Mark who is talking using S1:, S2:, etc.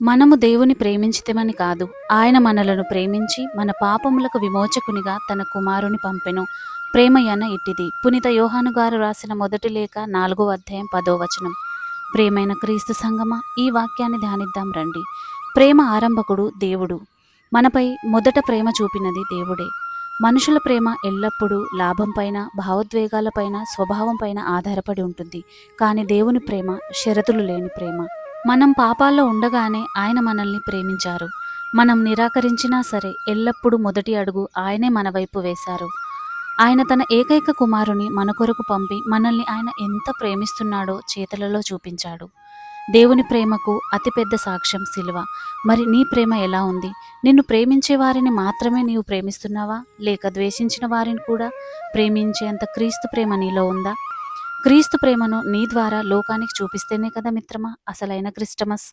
S1: మనము దేవుని ప్రేమించితమని కాదు, ఆయన మనలను ప్రేమించి మన పాపములకు విమోచకునిగా తన కుమారుని పంపెను. ప్రేమయన ఇట్టిది. పునీత యోహాను గారు రాసిన మొదటి లేఖ 4వ అధ్యాయం 10వ వచనం. ప్రేమైన క్రీస్తు సంగమా, ఈ వాక్యాన్ని ధ్యానిద్దాం రండి. ప్రేమ ఆరంభకుడు దేవుడు. మనపై మొదట ప్రేమ చూపినది దేవుడే. మనుషుల ప్రేమ ఎల్లప్పుడూ లాభంపైన, భావోద్వేగాలపైన, స్వభావంపైన ఆధారపడి ఉంటుంది. కానీ దేవుని ప్రేమ షరతులు లేని ప్రేమ. మనం పాపాల్లో ఉండగానే ఆయన మనల్ని ప్రేమించారు. మనం నిరాకరించినా సరే ఎల్లప్పుడూ మొదటి అడుగు ఆయనే మన వైపు వేశారు. ఆయన తన ఏకైక కుమారుని మన కొరకు పంపి మనల్ని ఆయన ఎంత ప్రేమిస్తున్నాడో చేతులలో చూపించాడు. దేవుని ప్రేమకు అతిపెద్ద సాక్ష్యం సిలువ. మరి నీ ప్రేమ ఎలా ఉంది? నిన్ను ప్రేమించే వారిని మాత్రమే నీవు ప్రేమిస్తున్నావా, లేక ద్వేషించిన వారిని కూడా ప్రేమించేంత క్రీస్తు ప్రేమ నీలో ఉందా? క్రీస్తు ప్రేమను నీ ద్వారా లోకానికి చూపిస్తేనే కదా మిత్రమా అసలైన క్రిస్టమస్.